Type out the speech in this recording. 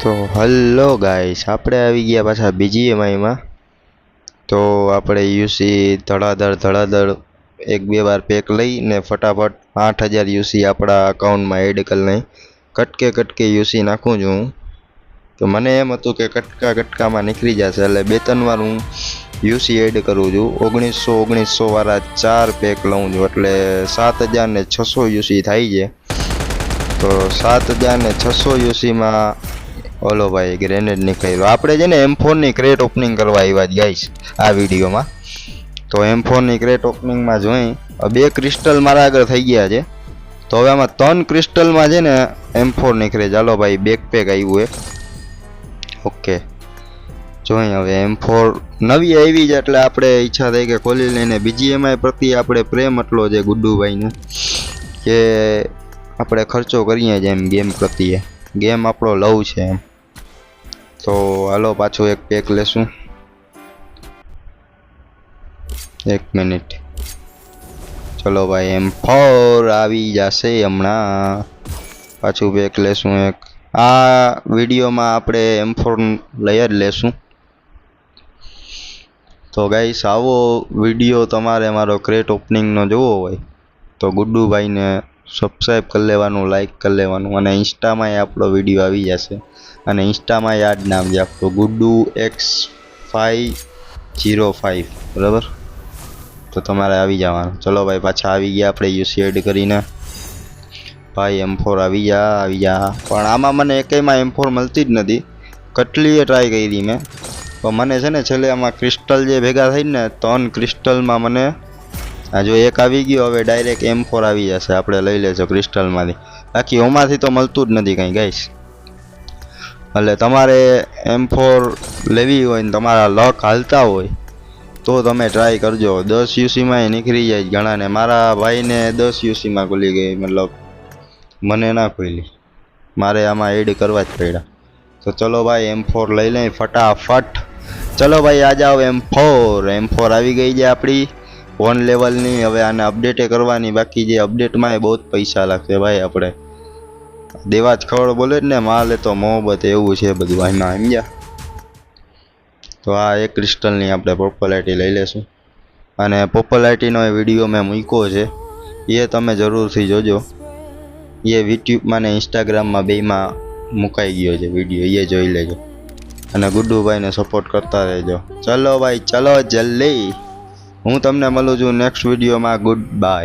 તો hello guys, આપણે આવી ગયા પાછા બીજીએમઆઈમાં. તો આપણે યુસી ધડાધડ એક બે વાર પેક લઈને ફટાફટ 8000 યુસી આપણા અકાઉન્ટમાં એડ કરી લઈ. કટકે યુસી નાખું છું હું. તો મને એમ હતું કે કટકામાં નીકળી જશે, એટલે 2-3 વાર હું યુસી એડ કરું છું. 1900 વાળા 4 પેક લઉં છું, એટલે 7600 યુસી થાય છે. તો 7600 યુસીમાં ઓલો ભાઈ ગ્રેનેડ નીકળ્યો. આપણે છે ને M4 ની ક્રેટ ઓપનિંગ કરવા આવ્યા ગાઈસ આ વિડીયોમાં. તો M4 ની ક્રેટ ઓપનિંગમાં જોઈ 2 ક્રિસ્ટલ મારા આગળ થઈ ગયા છે. તો હવે આમાં 3 ક્રિસ્ટલમાં છે ને M4 નીકળે. ચાલો ભાઈ બેકપેક આવ્યું એક. ઓકે, જોઈ હવે M4 નવી આવી છે, એટલે આપણે ઈચ્છા થઈ કે ખોલી લઈને. BGMI પ્રત્યે આપણે પ્રેમ એટલો છે ગુડ્ડુભાઈને કે આપણે ખર્ચો કરીએ છીએ એમ ગેમ પ્રત્યે. ગેમ આપણો લવ છે એમ. તો હાલો પાછું એક પેક લેશું. 1 મિનિટ. ચલો ભાઈ M4 આવી જશે હમણાં. પાછું પેક લેશું એક. આ વિડીયોમાં આપણે M4 લઈ જ લેશું. તો ગાઈસ, આવો વિડીયો તમારે મારો ક્રેટ ઓપનિંગનો જોવો હોય તો ગુડ્ડુભાઈને સબસ્ક્રાઈબ કરી લેવાનું, લાઈક કરી લેવાનું. અને ઇન્સ્ટામાં આપણો વિડીયો આવી જશે. અને ઇન્સ્ટામાં યાદ નામ છે આપણું ગુડ્ડુ X505, બરાબર? તો તમારે આવી જવાનું. ચલો ભાઈ પાછા આવી ગયા આપણે યુસી એડ કરીને. ભાઈ M4 આવી જા. પણ આમાં મને એકેયમાં M4 મળતી જ નથી. કેટલીએ ટ્રાય કરી મેં, પણ મને છે ને છેલ્લે આમાં ક્રિસ્ટલ જે ભેગા થઈને ને 3 ક્રિસ્ટલમાં મને આ જો એક આવી ગયો. હવે ડાયરેક્ટ M4 આવી જશે, આપણે લઈ લેજો ક્રિસ્ટલમાંથી. બાકી ઓમાંથી તો મળતું જ નથી કાંઈ ગાઈસ. એટલે તમારે M4 લેવી હોય ને તમારા લક હાલતા હોય તો તમે ટ્રાય કરજો. 10 યુસીમાં નીકળી જાય ઘણાને. મારા ભાઈને 10 યુસીમાં ખુલી ગઈ, મતલબ મને ના ખુલી. મારે આમાં એડ કરવા જ પડ્યા. તો ચલો ભાઈ M4 લઈ લઈ ફટાફટ. ચલો ભાઈ આ જાઓ M4 આવી ગઈ છે આપણી 1 લેવલની. હવે આને અપડેટે કરવાની બાકી છે. અપડેટમાં બહુ પૈસા લાગશે ભાઈ. આપણે દેવા જ ખબર બોલે જ ને, માલ તો મોહબ્બત, એવું છે બધું આમાં, સમજ્યા? તો આ એક ક્રિસ્ટલની આપણે પોપ્યુલારિટી લઈ લેશું. અને પોપ્યુલારિટીનો એ વિડીયો મેં મૂક્યો છે, એ તમે જરૂરથી જોજો. એ યુટ્યુબમાં ને ઇન્સ્ટાગ્રામમાં બેયમાં મુકાઈ ગયો છે વિડીયો, એ જોઈ લેજો. અને ગુડ્ડુભાઈને સપોર્ટ કરતા રહેજો. ચલો ભાઈ, ચલો જલ્દી. હું તમને મળું છું નેક્સ્ટ વિડીયોમાં. Good bye.